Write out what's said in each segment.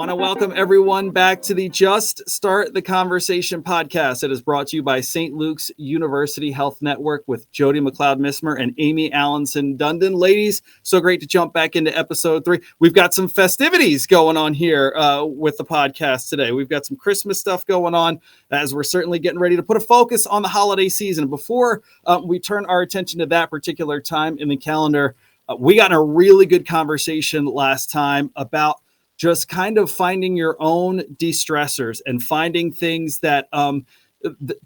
Want to welcome everyone back to the Just Start the Conversation podcast. It is brought to you by St. Luke's University Health Network with Jody, McCloud, Missmer, and Amie, Allanson, Dundon. Ladies, so great to jump back into episode 3. We've got some festivities going on here with the podcast today. We've got some Christmas stuff going on as we're certainly getting ready to put a focus on the holiday season. Before we turn our attention to that particular time in the calendar, we got in a really good conversation last time about just kind of finding your own de-stressors and finding things that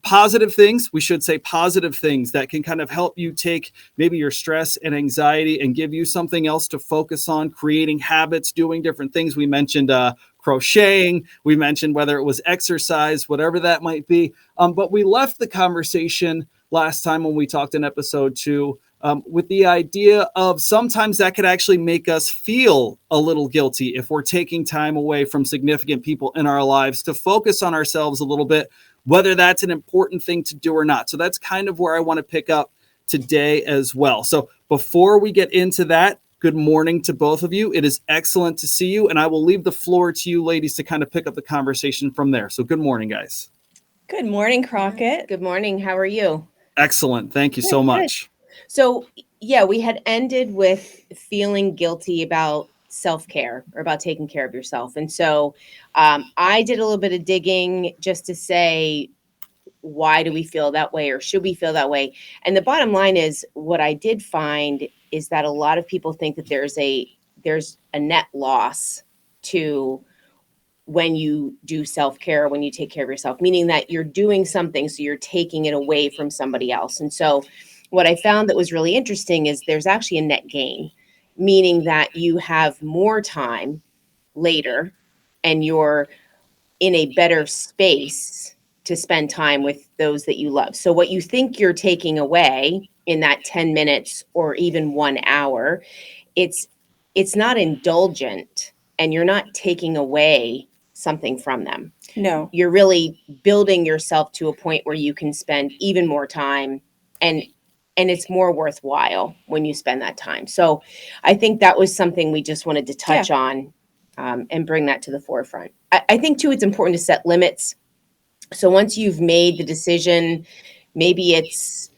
positive things that can kind of help you take maybe your stress and anxiety and give you something else to focus on, creating habits, doing different things. We mentioned crocheting. We mentioned whether it was exercise, whatever that might be. But we left the conversation last time when we talked in episode 2 with the idea of sometimes that could actually make us feel a little guilty if we're taking time away from significant people in our lives to focus on ourselves a little bit, whether that's an important thing to do or not. So that's kind of where I want to pick up today as well. So before we get into that, good morning to both of you. It is excellent to see you, and I will leave the floor to you ladies to kind of pick up the conversation from there. So good morning, guys. Good morning, Crockett. Good morning. How are you? Excellent. Thank you so much. So, we had ended with feeling guilty about self-care or about taking care of yourself. And so I did a little bit of digging just to say, why do we feel that way or should we feel that way? And the bottom line is what I did find is that a lot of people think that there's a net loss to when you do self-care, when you take care of yourself, meaning that you're doing something, so you're taking it away from somebody else. And so what I found that was really interesting is there's actually a net gain, meaning that you have more time later and you're in a better space to spend time with those that you love. So what you think you're taking away in that 10 minutes or even 1 hour, it's not indulgent and you're not taking away something from them. No, you're really building yourself to a point where you can spend even more time and it's more worthwhile when you spend that time. So I think that was something we just wanted to touch on and bring that to the forefront. I think too, it's important to set limits. So once you've made the decision, maybe it's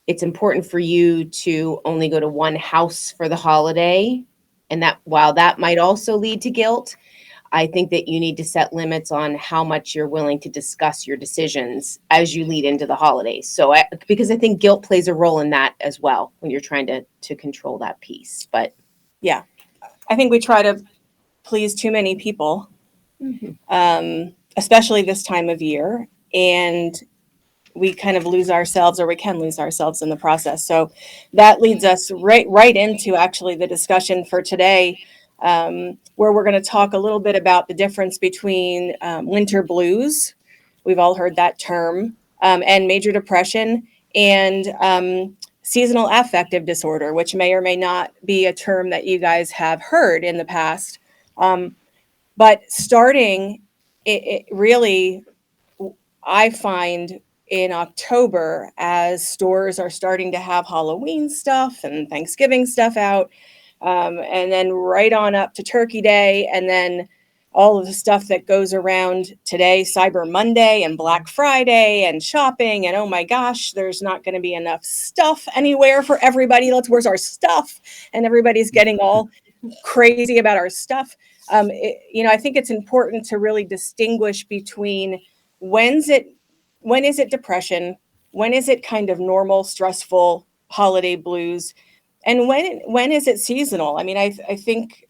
important for you to only go to one house for the holiday. And that while that might also lead to guilt, I think that you need to set limits on how much you're willing to discuss your decisions as you lead into the holidays. So because I think guilt plays a role in that as well when you're trying to control that piece. But yeah, I think we try to please too many people, especially this time of year. And we kind of lose ourselves, or we can lose ourselves in the process. So that leads us right into actually the discussion for today, where we're going to talk a little bit about the difference between winter blues, we've all heard that term, and major depression, and seasonal affective disorder, which may or may not be a term that you guys have heard in the past. But starting, it really, I find in October, as stores are starting to have Halloween stuff and Thanksgiving stuff out, and then right on up to Turkey Day, and then all of the stuff that goes around today, Cyber Monday and Black Friday and shopping, and oh my gosh, there's not going to be enough stuff anywhere for everybody. Where's our stuff? And everybody's getting all crazy about our stuff. I think it's important to really distinguish between when is it depression, when is it kind of normal, stressful holiday blues, and when is it seasonal? I mean, I think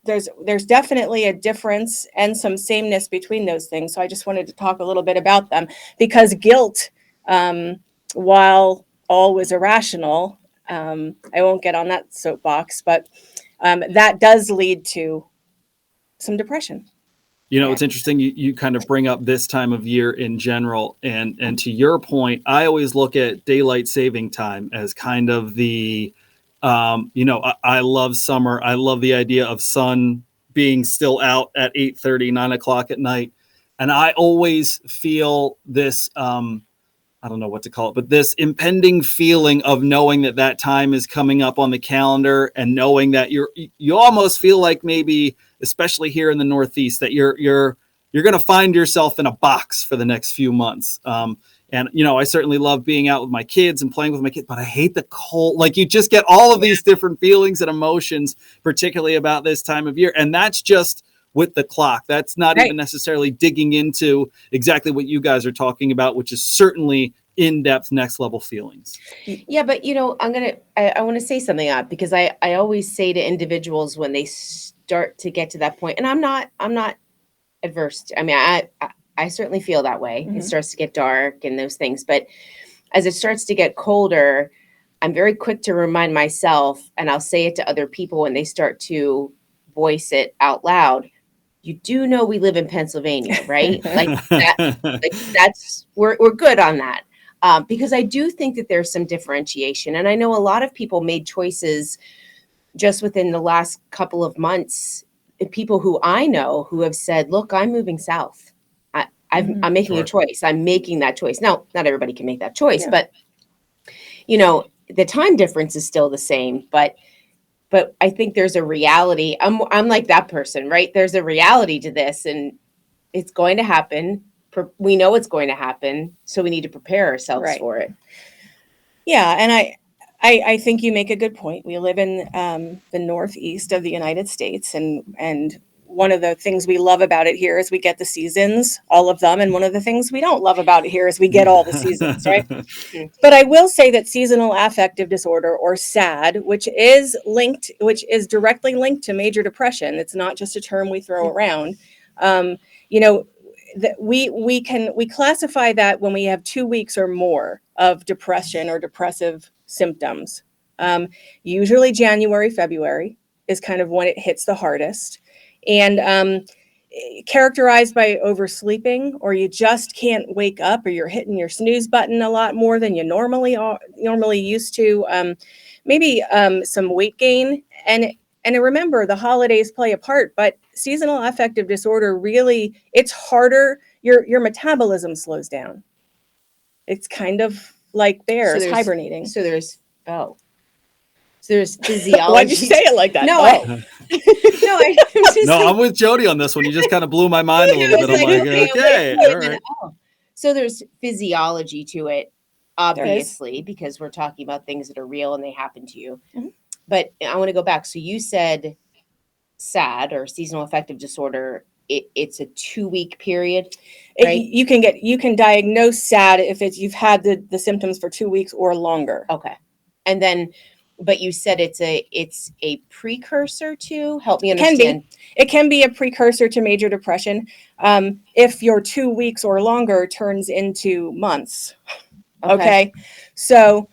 there's definitely a difference and some sameness between those things. So I just wanted to talk a little bit about them, because guilt, while always irrational, I won't get on that soapbox, but that does lead to some depression. It's interesting. You kind of bring up this time of year in general. And to your point, I always look at daylight saving time as kind of the, I love summer. I love the idea of sun being still out at 8:30, 9 o'clock at night. And I always feel this I don't know what to call it, but this impending feeling of knowing that that time is coming up on the calendar, and knowing that you almost feel like maybe, especially here in the Northeast, that you're going to find yourself in a box for the next few months. And, I certainly love being out with my kids and playing with my kids, but I hate the cold. Like, you just get all of these different feelings and emotions, particularly about this time of year. And that's just with the clock. That's not even necessarily digging into exactly what you guys are talking about, which is certainly in-depth, next level feelings. Yeah, but I want to say something up, because I always say to individuals when they start to get to that point, and I'm not adverse. I mean, I certainly feel that way. Mm-hmm. It starts to get dark and those things, but as it starts to get colder, I'm very quick to remind myself, and I'll say it to other people when they start to voice it out loud. You do know we live in Pennsylvania, right? That's we're good on that. Because I do think that there's some differentiation. And I know a lot of people made choices just within the last couple of months, people who I know who have said, look, I'm moving south. I'm making a choice. I'm making that choice. Now, not everybody can make that choice, but, the time difference is still the same. But I think there's a reality. I'm like that person, right? There's a reality to this, and it's going to happen. We know it's going to happen, so we need to prepare ourselves for it. Yeah, and I think you make a good point. We live in the Northeast of the United States, and one of the things we love about it here is we get the seasons, all of them, and one of the things we don't love about it here is we get all the seasons, right? But I will say that seasonal affective disorder, or SAD, which is directly linked to major depression. It's not just a term we throw around. That we classify that when we have 2 weeks or more of depression or depressive symptoms. Usually January, February is kind of when it hits the hardest, and characterized by oversleeping, or you just can't wake up, or you're hitting your snooze button a lot more than you normally used to. Maybe some weight gain, and remember, the holidays play a part, but seasonal affective disorder really, it's harder. Your metabolism slows down. It's kind of like bears hibernating. So there's physiology. Why'd you say it like that? No, I'm with Jody on this one. You just kind of blew my mind a little bit. I'm like, okay, all right. So there's physiology to it, obviously, because we're talking about things that are real and they happen to you. Mm-hmm. But I want to go back. So you said SAD, or seasonal affective disorder. It's a 2-week period, right? You can diagnose SAD if you've had the symptoms for 2 weeks or longer. Okay, and then, but you said it's a precursor to, help me understand. It can be a precursor to major depression if your 2 weeks or longer turns into months. Okay. So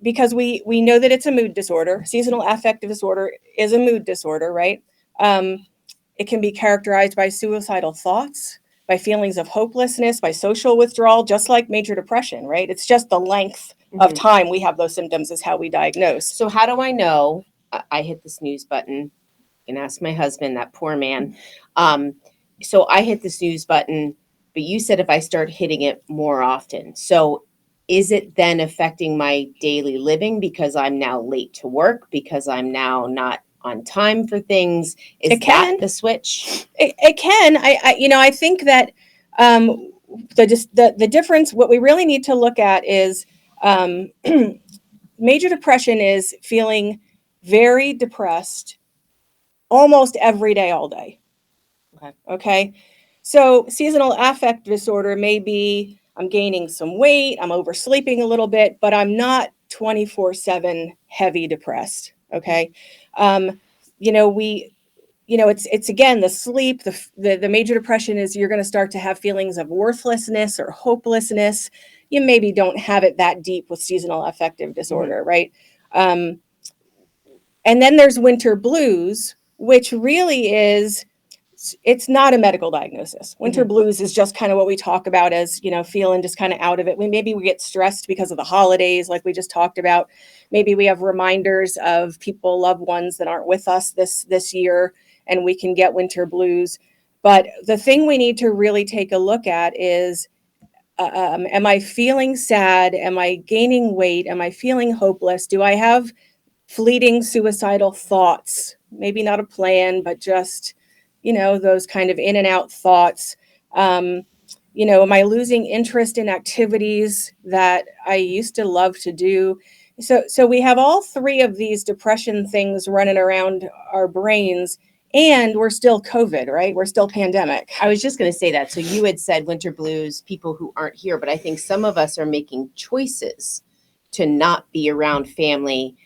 because we know that it's a mood disorder, seasonal affective disorder is a mood disorder, right? It can be characterized by suicidal thoughts, by feelings of hopelessness, by social withdrawal, just like major depression, right? It's just the length of time we have those symptoms is how we diagnose. So how do I know I hit the snooze button? And ask my husband, that poor man. So I hit the snooze button, but you said if I start hitting it more often. So is it then affecting my daily living because I'm now late to work, because I'm now not on time for things? Is that the switch? It can. I think that the difference, what we really need to look at is major depression is feeling very depressed almost every day, all day. Okay. So seasonal affective disorder may be, I'm gaining some weight, I'm oversleeping a little bit, but I'm not 24/7 heavy depressed. Okay. It's again, the sleep, the major depression is you're going to start to have feelings of worthlessness or hopelessness. You maybe don't have it that deep with seasonal affective disorder, right? And then there's winter blues, which really it's not a medical diagnosis. Winter blues is just kind of what we talk about as, feeling just kind of out of it. Maybe we get stressed because of the holidays, like we just talked about. Maybe we have reminders of people, loved ones that aren't with us this year, and we can get winter blues. But the thing we need to really take a look at is, Am I feeling sad? Am I gaining weight? Am I feeling hopeless? Do I have fleeting suicidal thoughts? Maybe not a plan, but just, those kind of in and out thoughts. Am I losing interest in activities that I used to love to do? So we have all three of these depression things running around our brains, and we're still COVID, right? We're still pandemic. I was just going to say that. So you had said winter blues, people who aren't here, but I think some of us are making choices to not be around family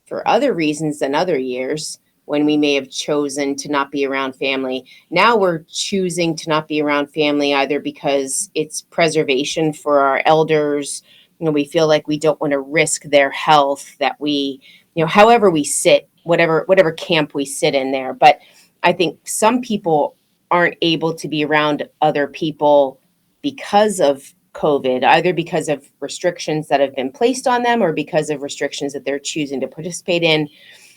for other reasons than other years when we may have chosen to not be around family. Now we're choosing to not be around family either because it's preservation for our elders. We feel like we don't want to risk their health, that we, however we sit, whatever camp we sit in there. But I think some people aren't able to be around other people because of COVID, either because of restrictions that have been placed on them or because of restrictions that they're choosing to participate in.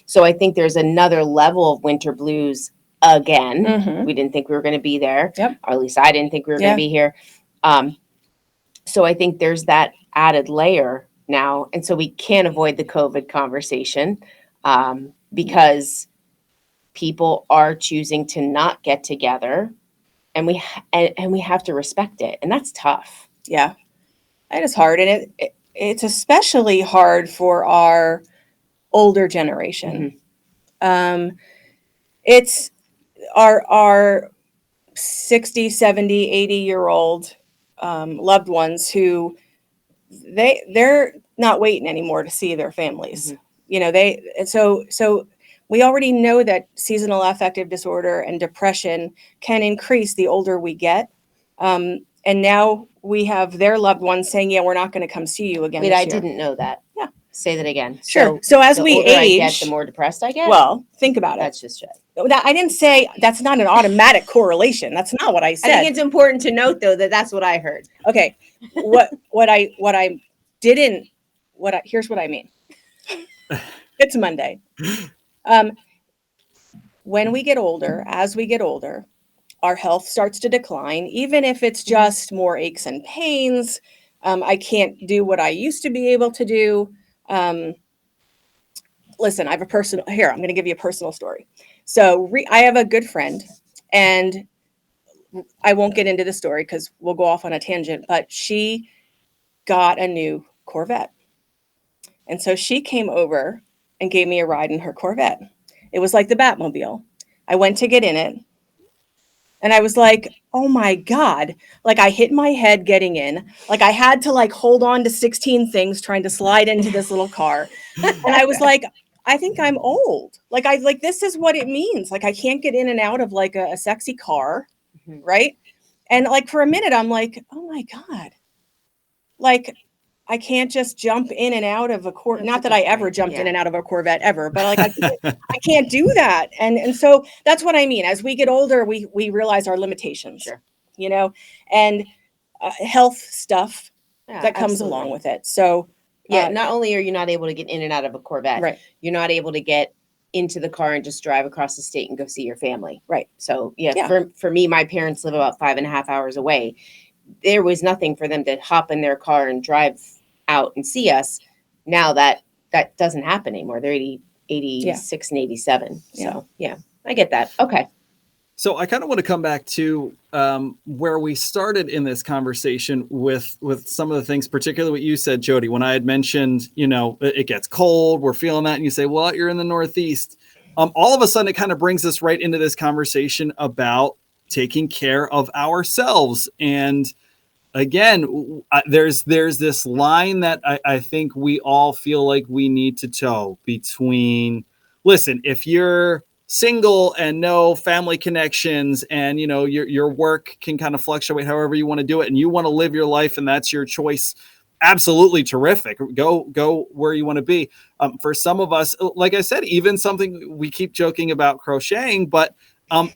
So I think there's another level of winter blues again. Mhm. We didn't think we were going to be there. Yep. Or at least I didn't think we were going to be here. So I think there's that added layer now. And so we can't avoid the COVID conversation because people are choosing to not get together, and we have to respect it. And that's tough. Yeah, it is hard. And it's especially hard for our older generation. It's our 60, 70, 80-year-old loved ones who they're not waiting anymore to see their families. So we already know that seasonal affective disorder and depression can increase the older we get. And now we have their loved ones saying, yeah, we're not going to come see you again. Wait, this I year. didn't know that. Yeah. Say that again. Sure. So as the we older age, I get, the more depressed I get. well, think about That's just it. I didn't say that's not an automatic correlation. That's not what I said. I think it's important to note, though, that that's what I heard. Okay. Here's what I mean. It's Monday. When we get older, as we get older, our health starts to decline, even if it's just more aches and pains. I can't do what I used to be able to do. Listen, I'm going to give you a personal story. So I have a good friend, and I won't get into the story because we'll go off on a tangent, but she got a new Corvette. And so she came over and gave me a ride in her Corvette. It was like the Batmobile. I went to get in it, and I was like, oh my God. Like, I hit my head getting in. Like, I had to hold on to 16 things trying to slide into this little car. And I was like, I think I'm old. This is what it means. I can't get in and out of a sexy car. Right. And for a minute, I'm like, oh my God. I can't just jump in and out of a Corvette. Not that I ever jumped in and out of a Corvette ever, but I can't do that. And so that's what I mean. As we get older, we realize our limitations, Sure. And health stuff that comes absolutely. along with it. So not only are you not able to get in and out of a Corvette, right. You're not able to get into the car and just drive across the state and go see your family. Right. So for me, my parents live about 5.5 hours away. There was nothing for them to hop in their car and drive out and see us. Now that doesn't happen anymore. They're 86 and 87. So I get that. Okay. So I kind of want to come back to where we started in this conversation with some of the things, particularly what you said, Jody, when I had mentioned, it gets cold, we're feeling that. And you say, well, you're in the Northeast. All of a sudden, it kind of brings us right into this conversation about taking care of ourselves. And again, there's this line that I think we all feel like we need to toe between, listen, if you're single and no family connections and, your work can kind of fluctuate however you want to do it and you want to live your life and that's your choice, absolutely terrific. Go where you want to be. For some of us, like I said, even something we keep joking about crocheting, but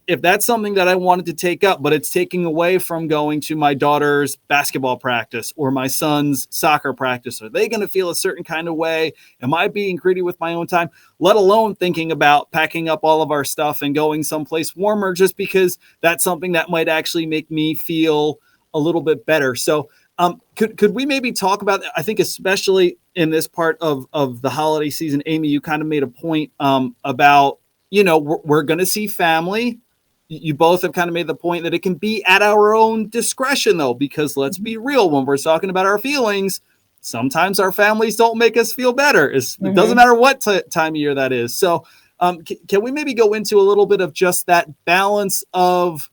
if that's something that I wanted to take up, but it's taking away from going to my daughter's basketball practice or my son's soccer practice, are they going to feel a certain kind of way? Am I being greedy with my own time? Let alone thinking about packing up all of our stuff and going someplace warmer just because that's something that might actually make me feel a little bit better. So Could we maybe talk about, I think especially in this part of the holiday season, Amie, you kind of made a point about, we're going to see family. You both have kind of made the point that it can be at our own discretion, though, because let's be real, when we're talking about our feelings, sometimes our families don't make us feel better. It doesn't matter what time of year that is. So can we maybe go into a little bit of just that balance of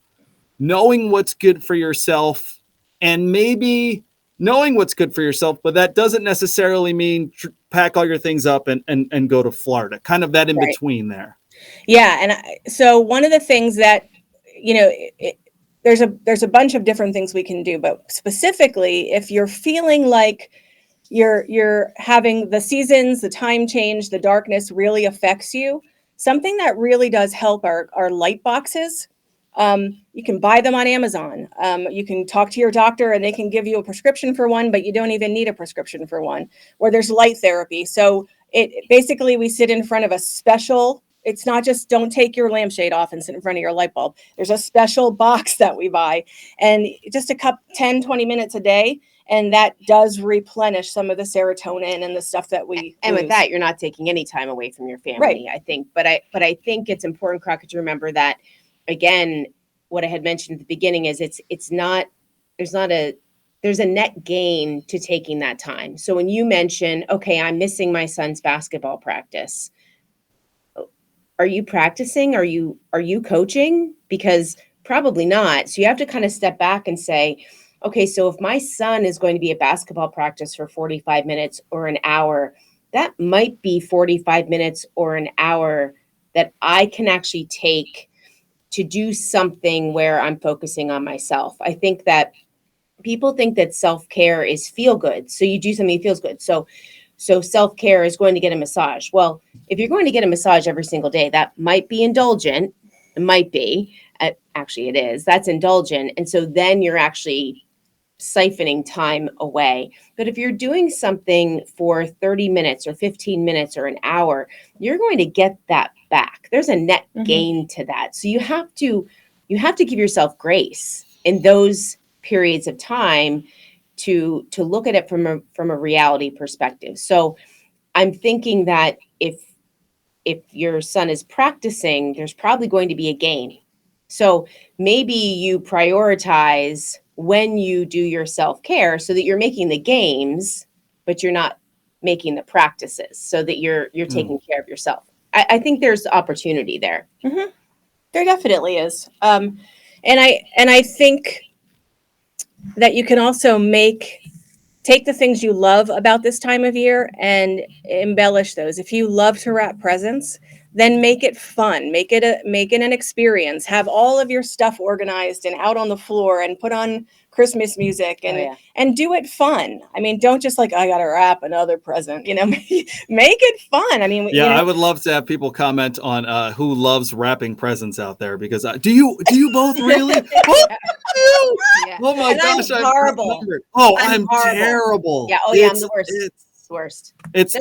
knowing what's good for yourself and maybe knowing what's good for yourself, but that doesn't necessarily mean pack all your things up and go to Florida, kind of that in between there. Yeah. And so one of the things that, there's a bunch of different things we can do, but specifically if you're feeling like you're having the seasons, the time change, the darkness really affects you, something that really does help are light boxes. You can buy them on Amazon. You can talk to your doctor and they can give you a prescription for one, but you don't even need a prescription for one. Or there's light therapy. So basically we sit in front of a special, it's not just don't take your lampshade off and sit in front of your light bulb. There's a special box that we buy, and just a cup 10, 20 minutes a day. And that does replenish some of the serotonin and the stuff that we and lose. with that, you're not taking any time away from your family, right. I think. But I think it's important, Crockett, to remember that, again, what I had mentioned at the beginning is there's a net gain to taking that time. So when you mention, okay, I'm missing my son's basketball practice, are you practicing? Are you coaching? Because probably not. So you have to kind of step back and say, okay, so if my son is going to be at basketball practice for 45 minutes or an hour, that might be 45 minutes or an hour that I can actually take to do something where I'm focusing on myself. I think that people think that self-care is feel good. So you do something that feels good. So self-care is going to get a massage. Well, if you're going to get a massage every single day, that might be indulgent. It might be. Actually, it is. That's indulgent. And so then you're actually siphoning time away. But if you're doing something for 30 minutes or 15 minutes or an hour, you're going to get that back. There's a net gain to that. So you have to give yourself grace in those periods of time to look at it from a reality perspective. So I'm thinking that if your son is practicing, there's probably going to be a gain. So maybe you prioritize when you do your self-care so that you're making the games, but you're not making the practices, so that you're taking care of yourself. I think there's opportunity there. There definitely is. And I think that you can also take the things you love about this time of year and embellish those. If you love to wrap presents, then make it fun, make it an experience, have all of your stuff organized and out on the floor and put on Christmas music and do it fun. I mean, don't just like, I got to wrap another present, make it fun. I mean, I would love to have people comment on who loves wrapping presents out there, because do you both really? Oh my gosh. I'm horrible. I'm terrible. Yeah. Oh yeah. I'm the worst. It's worst. It's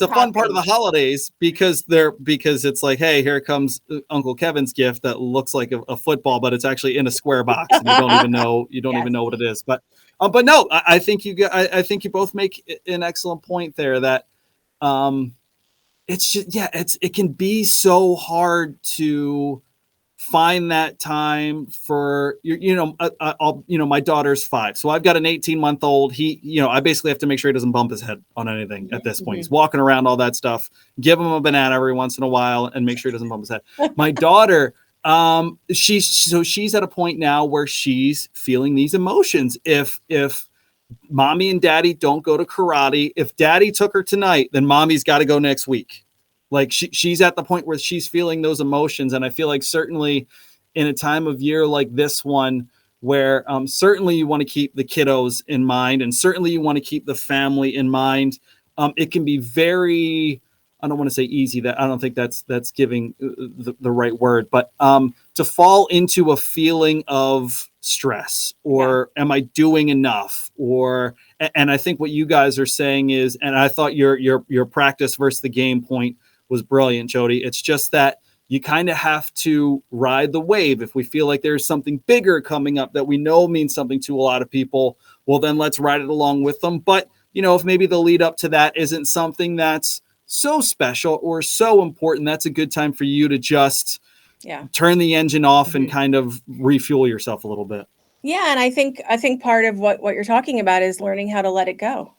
a fun part of the holidays because it's like, hey, here comes Uncle Kevin's gift that looks like a football, but it's actually in a square box. And you don't even know even know what it is. But no, I think you both make an excellent point there that it's just it can be so hard to find that time for my daughter's 5, so I've got an 18-month-old. He, I basically have to make sure he doesn't bump his head on anything at this point. He's walking around, all that stuff. Give him a banana every once in a while and make sure he doesn't bump his head. My daughter, she's at a point now where she's feeling these emotions. If mommy and daddy don't go to karate, if daddy took her tonight, then mommy's got to go next week. Like she's at the point where she's feeling those emotions. And I feel like certainly in a time of year like this one, where certainly you want to keep the kiddos in mind, and certainly you want to keep the family in mind. It can be very, I don't want to say easy, that I don't think that's giving the right word, but to fall into a feeling of stress, or am I doing enough? And I think what you guys are saying is, and I thought your practice versus the game point was brilliant, Jody. It's just that you kind of have to ride the wave. If we feel like there's something bigger coming up that we know means something to a lot of people, well, then let's ride it along with them. But, you know, if maybe the lead up to that isn't something that's so special or so important, that's a good time for you to just turn the engine off and kind of refuel yourself a little bit. Yeah. And I think part of what you're talking about is learning how to let it go,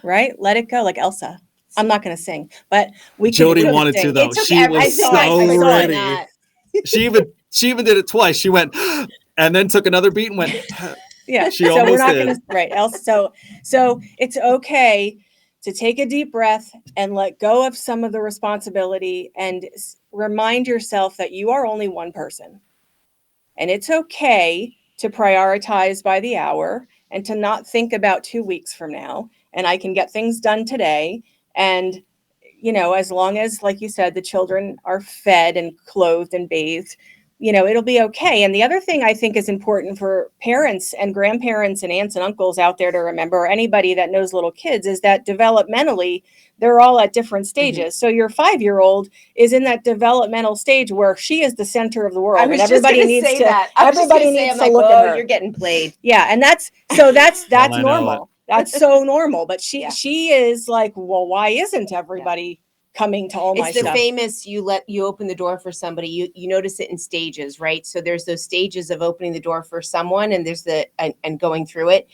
right? Let it go, like Elsa. I'm not going to sing, but Jody wanted to, though. She was so ready. She even did it twice. She went and then took another beat and went. Yeah. She almost we're not did. Gonna, right. Elsa. So it's okay to take a deep breath and let go of some of the responsibility and remind yourself that you are only one person. And it's okay to prioritize by the hour and to not think about 2 weeks from now. And I can get things done today. And, you know, as long as, like you said, the children are fed and clothed and bathed, you know, it'll be okay. And the other thing I think is important for parents and grandparents and aunts and uncles out there to remember, or anybody that knows little kids, is that developmentally, they're all at different stages. So your 5-year-old is in that developmental stage where she is the center of the world. And everybody needs to look at her. You're getting played. Yeah. And that's normal. That's so normal. But she is like, well, why isn't everybody coming to all my stuff? It's the famous, you open the door for somebody, you notice it in stages, right? So there's those stages of opening the door for someone, and there's and going through it.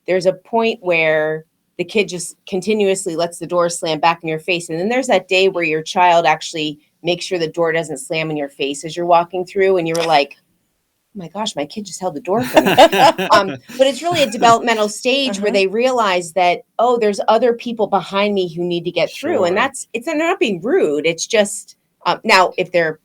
There's a point where the kid just continuously lets the door slam back in your face. And then there's that day where your child actually makes sure the door doesn't slam in your face as you're walking through, and you're like, oh my gosh, my kid just held the door for me. But it's really a developmental stage where they realize that, oh, there's other people behind me who need to get through. And they're not being rude. It's just, now if they're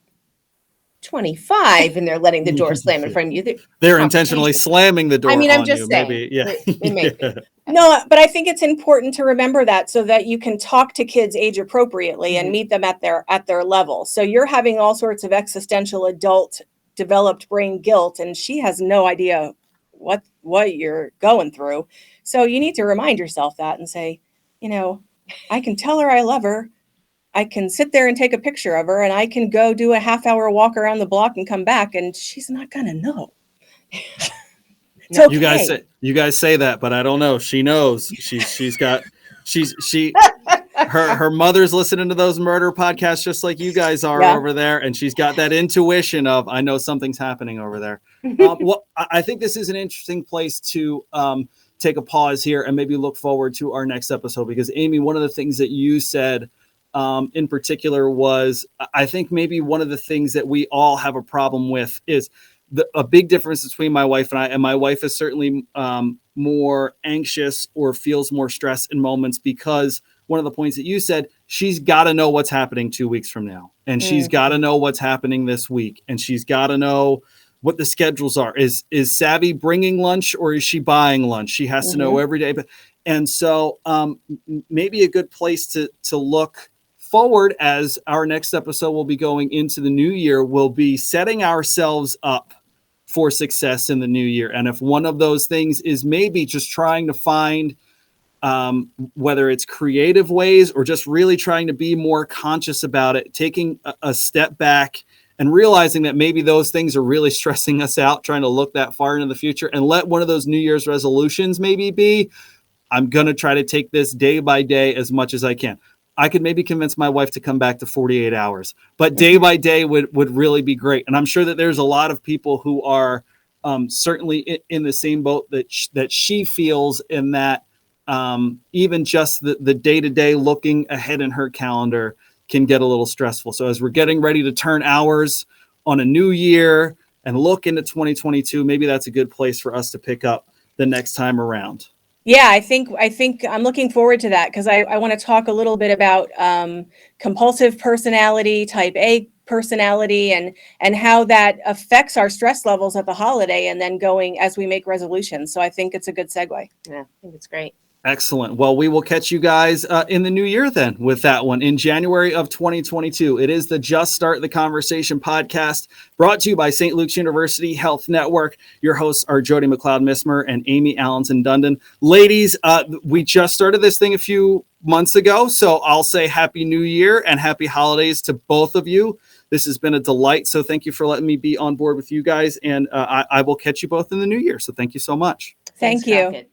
25 and they're letting the door slam in front of you, they're intentionally slamming the door. I mean, I'm on just you, saying. Maybe. Yeah. It may be. No, but I think it's important to remember that so that you can talk to kids age appropriately and meet them at their level. So you're having all sorts of existential adult developed brain guilt, and she has no idea what you're going through. So you need to remind yourself that and say, you know, I can tell her I love her. I can sit there and take a picture of her, and I can go do a half-hour walk around the block and come back, and she's not gonna know. No, okay. You guys say that, but I don't know. She knows. Her mother's listening to those murder podcasts just like you guys are over there, and she's got that intuition of, I know something's happening over there. Well, I think this is an interesting place to take a pause here and maybe look forward to our next episode, because Amie, one of the things that you said in particular was, I think maybe one of the things that we all have a problem with is a big difference between my wife and I, and my wife is certainly more anxious or feels more stress in moments because one of the points that you said, she's got to know what's happening 2 weeks from now. And she's got to know what's happening this week. And she's got to know what the schedules are. Is Savvy bringing lunch or is she buying lunch? She has to know every day. And so maybe a good place to look forward as our next episode will be going into the new year will be setting ourselves up for success in the new year. And if one of those things is maybe just trying to find whether it's creative ways or just really trying to be more conscious about it, taking a step back and realizing that maybe those things are really stressing us out, trying to look that far into the future, and let one of those New Year's resolutions maybe be, I'm going to try to take this day by day as much as I can. I could maybe convince my wife to come back to 48 hours, but day by day would really be great. And I'm sure that there's a lot of people who are certainly in the same boat that she feels, in that even just the day-to-day looking ahead in her calendar can get a little stressful. So as we're getting ready to turn hours on a new year and look into 2022, maybe that's a good place for us to pick up the next time around. Yeah, I think I'm looking forward to that, because I want to talk a little bit about compulsive personality, type A personality, and how that affects our stress levels at the holiday and then going as we make resolutions. So I think it's a good segue. Yeah, I think it's great. Excellent. Well, we will catch you guys in the new year then with that one in January of 2022. It is the Just Start the Conversation podcast, brought to you by St. Luke's University Health Network. Your hosts are Jody, McCloud, Missmer, and Amie, Allanson, Dundon. Ladies, we just started this thing a few months ago, so I'll say Happy New Year and Happy Holidays to both of you. This has been a delight, so thank you for letting me be on board with you guys, and I will catch you both in the new year, so thank you so much. Thank you.